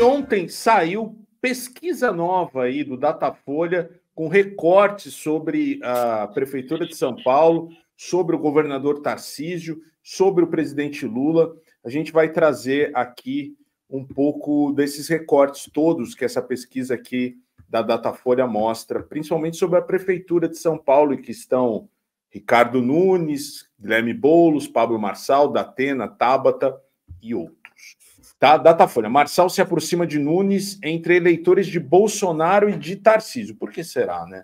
ontem saiu pesquisa nova aí do Datafolha com recortes sobre a Prefeitura de São Paulo, sobre o governador Tarcísio, sobre o presidente Lula. A gente vai trazer aqui um pouco desses recortes todos que essa pesquisa aqui da Datafolha mostra, principalmente sobre a Prefeitura de São Paulo, que estão Ricardo Nunes, Guilherme Boulos, Pablo Marçal, Datena, Tabata e outros. Tá? Datafolha. Marçal se aproxima de Nunes entre eleitores de Bolsonaro e de Tarcísio. Por que será, né?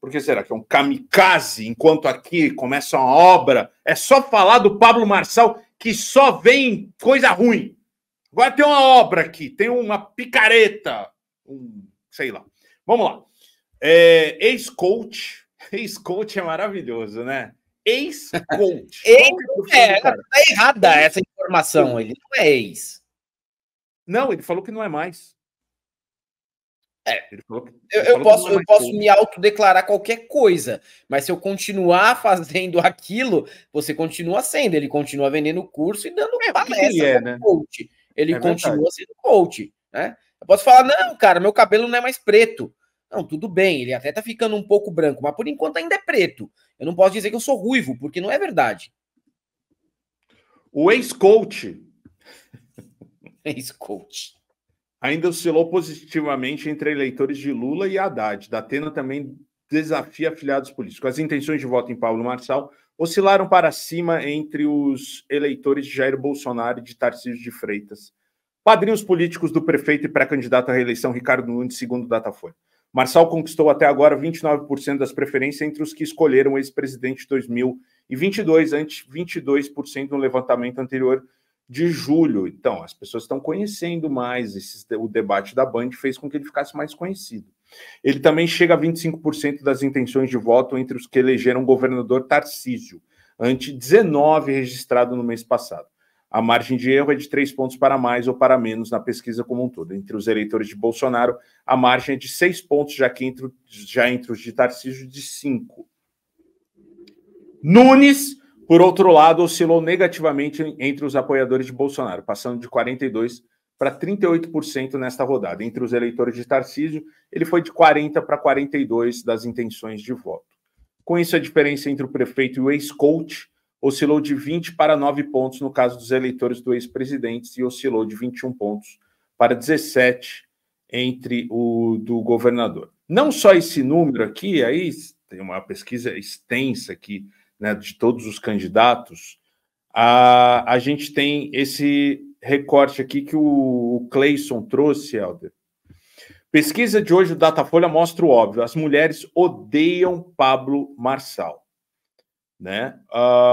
Por que será que é um kamikaze, enquanto aqui começa uma obra? É só falar do Pablo Marçal que só vem coisa ruim. Agora tem uma obra aqui, tem uma picareta, sei lá. Vamos lá. Ex-coach. Ex-coach é maravilhoso, né? Ex-coach. Tá errada essa informação. Ele não é ex. Não, ele falou que não é mais. Eu posso me autodeclarar qualquer coisa, mas se eu continuar fazendo aquilo, você continua sendo. Ele continua vendendo curso e dando palestra como coach. Ele continua sendo coach, né? Eu posso falar, não, cara, meu cabelo não é mais preto. Não, tudo bem, ele até tá ficando um pouco branco, mas por enquanto ainda é preto. Eu não posso dizer que eu sou ruivo, porque não é verdade. O ex-coach... Ex-coach. Ainda oscilou positivamente entre eleitores de Lula e Haddad. Datena também desafia afiliados políticos. As intenções de voto em Pablo Marçal oscilaram para cima entre os eleitores de Jair Bolsonaro e de Tarcísio de Freitas. Padrinhos políticos do prefeito e pré-candidato à reeleição Ricardo Nunes, segundo Datafolha. Marçal conquistou até agora 29% das preferências entre os que escolheram o ex-presidente de 2022, ante 22% no levantamento anterior de julho. Então, as pessoas estão conhecendo mais. O debate da Band fez com que ele ficasse mais conhecido. Ele também chega a 25% das intenções de voto entre os que elegeram o governador Tarcísio, ante 19 registrado no mês passado. A margem de erro é de 3 pontos para mais ou para menos na pesquisa como um todo. Entre os eleitores de Bolsonaro, a margem é de 6 pontos, já entre os de Tarcísio, de 5. Nunes, por outro lado, oscilou negativamente entre os apoiadores de Bolsonaro, passando de 42% para 38% nesta rodada. Entre os eleitores de Tarcísio, ele foi de 40% para 42% das intenções de voto. Com isso, a diferença entre o prefeito e o ex-coach oscilou de 20 para 9 pontos no caso dos eleitores do ex-presidente e oscilou de 21 pontos para 17 entre o do governador. Não só esse número aqui, aí tem uma pesquisa extensa aqui, né, de todos os candidatos, a gente tem esse recorte aqui que o Cleison trouxe, Helder. Pesquisa de hoje do Datafolha mostra o óbvio: as mulheres odeiam Pablo Marçal. Né?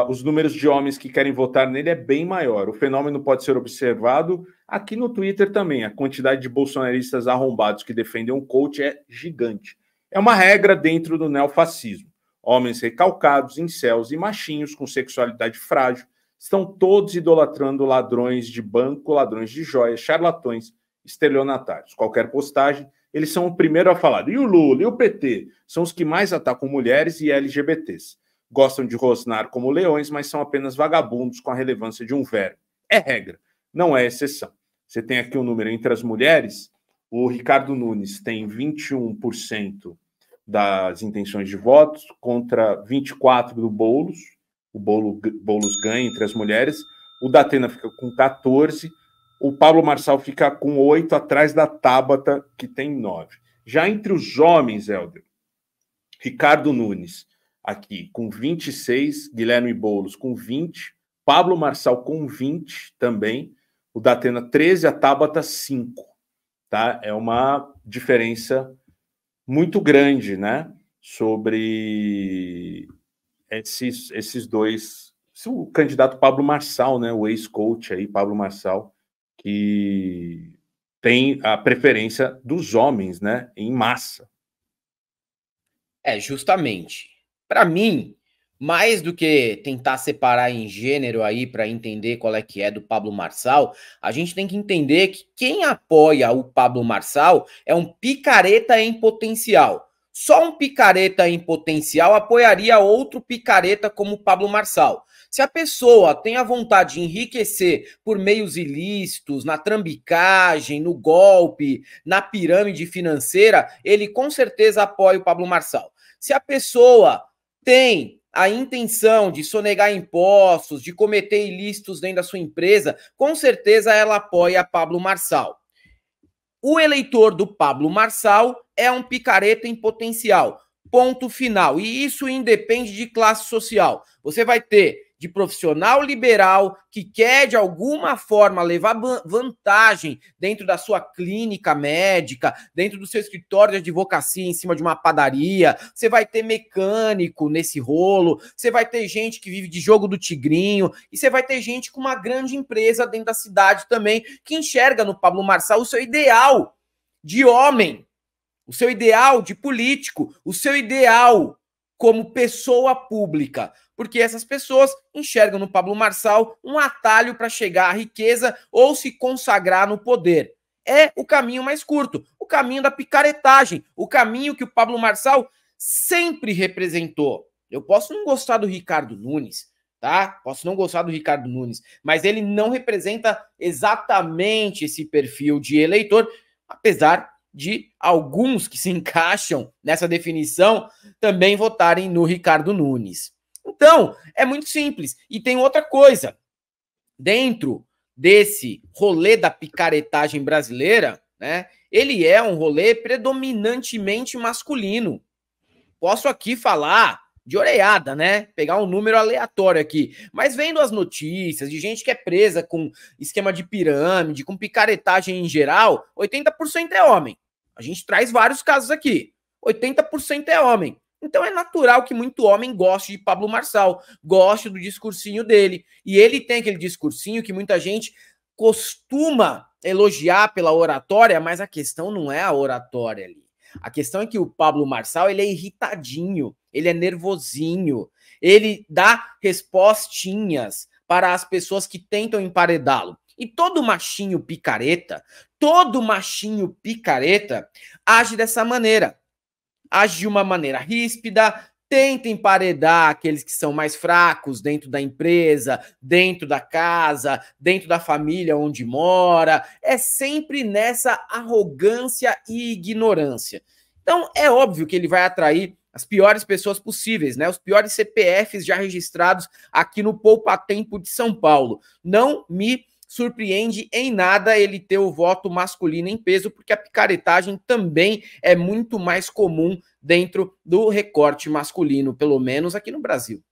Os números de homens que querem votar nele é bem maior. O fenômeno pode ser observado aqui no Twitter também. A quantidade de bolsonaristas arrombados que defendem um coach é gigante. É uma regra dentro do neofascismo. Homens recalcados, incels e machinhos com sexualidade frágil estão todos idolatrando ladrões de banco, ladrões de joias, charlatões, estelionatários. Qualquer postagem, eles são o primeiro a falar. E o Lula, e o PT? São os que mais atacam mulheres e LGBTs. Gostam de rosnar como leões, mas são apenas vagabundos com a relevância de um verme. É regra, não é exceção. Você tem aqui o número entre as mulheres. O Ricardo Nunes tem 21% das intenções de votos contra 24% do Boulos. O Boulos ganha entre as mulheres. O Datena fica com 14%. O Pablo Marçal fica com 8%, atrás da Tabata, que tem 9%. Já entre os homens, Helder, Ricardo Nunes aqui com 26%, Guilherme Boulos com 20%, Pablo Marçal com 20% também, o Datena 13%, a Tabata 5%. Tá? É uma diferença muito grande, né? Sobre esses dois. O candidato Pablo Marçal, né? O ex-coach aí, Pablo Marçal, que tem a preferência dos homens, né? Em massa. Justamente. Para mim, mais do que tentar separar em gênero aí para entender qual é que é do Pablo Marçal, a gente tem que entender que quem apoia o Pablo Marçal é um picareta em potencial. Só um picareta em potencial apoiaria outro picareta como o Pablo Marçal. Se a pessoa tem a vontade de enriquecer por meios ilícitos, na trambicagem, no golpe, na pirâmide financeira, ele com certeza apoia o Pablo Marçal. Se a pessoa tem a intenção de sonegar impostos, de cometer ilícitos dentro da sua empresa, com certeza ela apoia Pablo Marçal. O eleitor do Pablo Marçal é um picareta em potencial. Ponto final. E isso independe de classe social. Você vai ter de profissional liberal que quer, de alguma forma, levar vantagem dentro da sua clínica médica, dentro do seu escritório de advocacia em cima de uma padaria. Você vai ter mecânico nesse rolo. Você vai ter gente que vive de jogo do tigrinho. E você vai ter gente com uma grande empresa dentro da cidade também que enxerga no Pablo Marçal o seu ideal de homem, o seu ideal de político, o seu ideal como pessoa pública, porque essas pessoas enxergam no Pablo Marçal um atalho para chegar à riqueza ou se consagrar no poder. É o caminho mais curto, o caminho da picaretagem, o caminho que o Pablo Marçal sempre representou. Eu posso não gostar do Ricardo Nunes, tá? Posso não gostar do Ricardo Nunes, mas ele não representa exatamente esse perfil de eleitor, apesar de alguns que se encaixam nessa definição também votarem no Ricardo Nunes. Então, é muito simples. E tem outra coisa. Dentro desse rolê da picaretagem brasileira, né, ele é um rolê predominantemente masculino. Posso aqui falar de orelhada, né? Pegar um número aleatório aqui. Mas vendo as notícias de gente que é presa com esquema de pirâmide, com picaretagem em geral, 80% é homem. A gente traz vários casos aqui. 80% é homem. Então é natural que muito homem goste de Pablo Marçal, goste do discursinho dele. E ele tem aquele discursinho que muita gente costuma elogiar pela oratória, mas a questão não é a oratória ali. A questão é que o Pablo Marçal, ele é irritadinho, ele é nervosinho, ele dá respostinhas para as pessoas que tentam emparedá-lo. E todo machinho picareta age dessa maneira. Age de uma maneira ríspida, tenta emparedar aqueles que são mais fracos dentro da empresa, dentro da casa, dentro da família onde mora. É sempre nessa arrogância e ignorância. Então, é óbvio que ele vai atrair as piores pessoas possíveis, né? Os piores CPFs já registrados aqui no Poupa Tempo de São Paulo. Não me surpreende em nada ele ter o voto masculino em peso, porque a picaretagem também é muito mais comum dentro do recorte masculino, pelo menos aqui no Brasil.